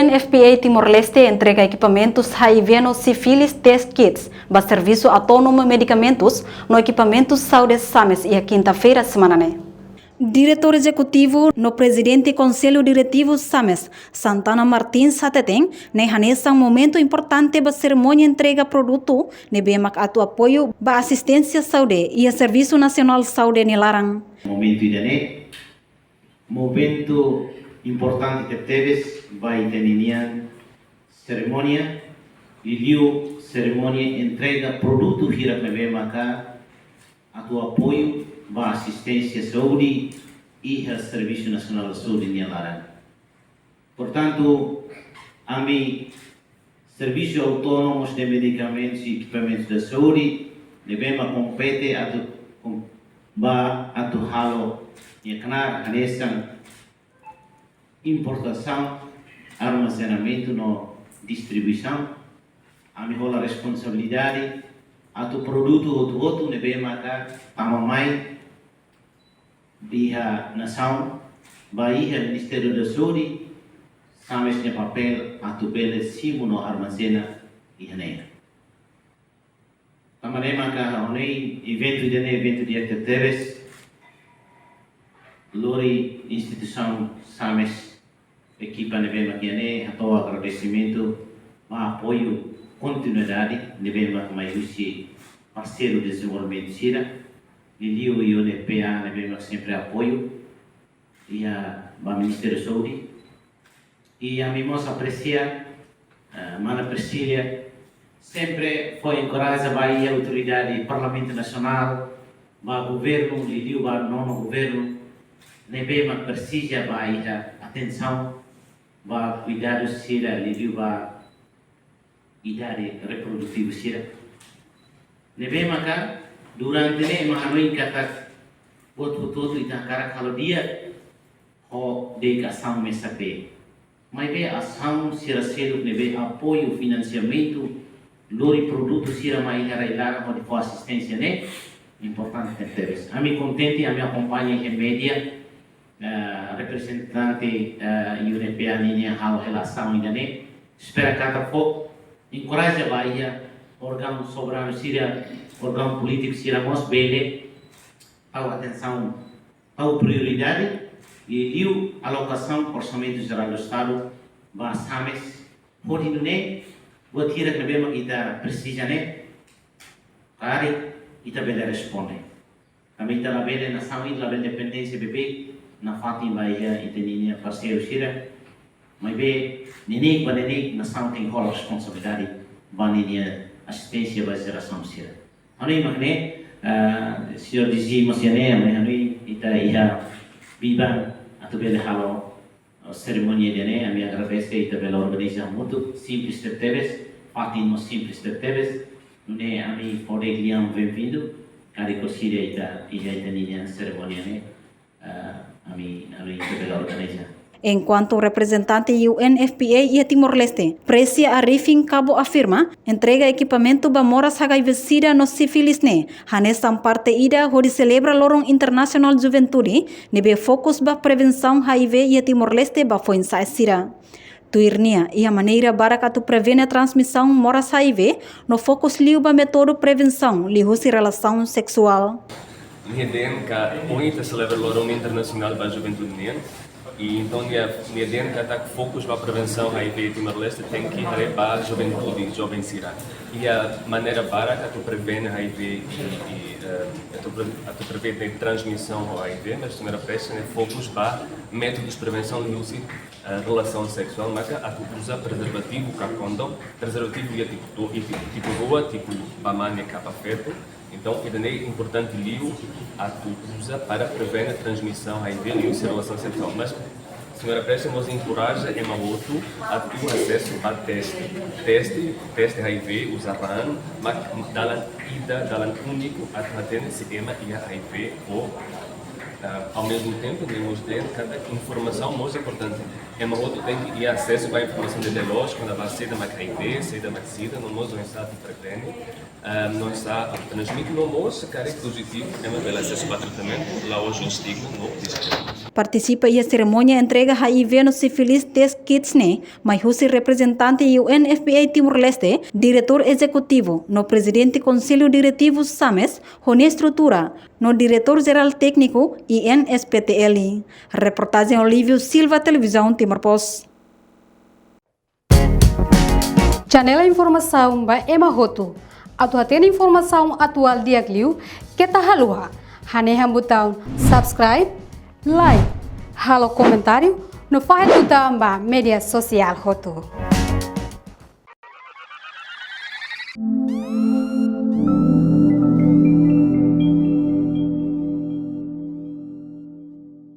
UNFPA Timor-Leste entrega equipamentos HIV no Syphilis Test Kits para serviço autônomo medicamentos no equipamento Saúde Sames e a quinta-feira semana. Diretor executivo no presidente Conselho Diretivo Sames, Santana Martins Sateteng, nesse momento importante para a cerimônia entrega produto, nebemak atu apoio para assistência saúde e a Serviço Nacional Saúde Nilarang. Momento importante que teve vai ter cerimônia e cerimônia entrega produto hira nebemaka atu apoio para assistência saúde e o Serviço Nacional de Saúde em Nilarang. Portanto, a mim, Serviço Autônomos de Medicamentos e Equipamentos da Saúde, devemos competir a halo e a nessa importação, armazenamento e distribuição. A mim rola responsabilidade a produto outro devemos tamamai dia nação, Bahia Ministério da Saúde, sames de papel a bele simo no armazena e haneia. Tamarema ka honei evento de teves, lori instituição sames equipa nevema que ane ato agradecimento, ma apoio continuidade nevema mais usi parceiro de desenvolvimento sira. E o UNFPA devemos sempre apoio e a Ministério da Saúde e a mimos aprecia Mana Priscília sempre foi encorajada a autoridade Parlamento Nacional, a governo, a nono governo, devemos precisa a atenção, a cuidado sira, a idade reprodutiva sira. Devemos durante mahanoi kata todo itakara kalau dia ho de ação mesape mas be ação sira selo nebe apoio financiamento lori produto sira mai lara ho de assistência né importante teres ami contente ami acompanha em média representante UNFPA linha hal relação né espera kata fo encoraja Bahia órgão soberano sira órgão político será mais bele ao atenção ao prioridade e a alocação orçamento geral do Estado para sames por né buat kira que bema kita precisa né kari kita bela responde kami kita bela na sami la independência bebê na fatin Bahia itenia parceiro sira mas be nenek banenek na something hall responsabilidade baninha assistência para geração sira. Hanoi magne, senhor dizia masiane, hanoi ita ia biban atau bela halo cerimônia dene, ami agradece ita bela organiza muito simples tertebes, fatin mo simples tertebes, nune ami pode liam bem-vindo, cari cosira ita ninya cerimônia ne, ami ita bela organiza. Enquanto representante UNFPA e Timor-Leste, Precia Arifin Cabo afirma, entrega equipamento para moras HIV-Sida no sífilis ne, hanesan parte ida onde celebra Lorong Internacional Juventude, nebe fokus para prevenção HIV e Timor-Leste para foi sida. Tuirnia e a maneira para que prevene a transmissão moras HIV, no fokus liu para método prevenção, liu-se relação sexual. Nheden ka oita celebra Lorong Internacional para Juventude ne. E então, dentro da foco para a prevenção HIV Timor-Leste tem que ir para a juventude, jovem sira. E a maneira para que tu prevene HIV e tu prevene transmissão do HIV, mas também aparece focos para métodos de prevenção de relação sexual, mas a tu usa preservativo, condom, preservativo e tipo boa, tipo bamane capa feto. Então, é importante liu a tu usa para prevenir a transmissão HIV e a relação sexual. Mas, senhora Presidente, nos encoraja em outro a tu acesso a teste HIV, usar RAN, mas dalam único a tratar sistema e HIV ou ao mesmo tempo temos cada informação mais importante. Mas outro tem que ter acesso à informação de nós quando vai ser da HIV, ser da vacina, nós não está a prevenir, não está a transmitir no nosso cara positivo, pelo acesso ao tratamento, lá hoje o estigma não existe. Participa e a cerimônia entrega HIV no sífilis test kits mas o representante UNFPA Timor-Leste, diretor executivo, no presidente Conselho Diretivo SAMES, Rony Estrutura, no diretor-geral técnico INSPTL. Reportagem Olívio Silva, Televisão Timor-Post. Janela Informação by Emma Hoto. Atual informação atual dia Gliu, que tá halua. Haneha botão subscribe, like, halo comentário, no faz botão ba media social Hoto.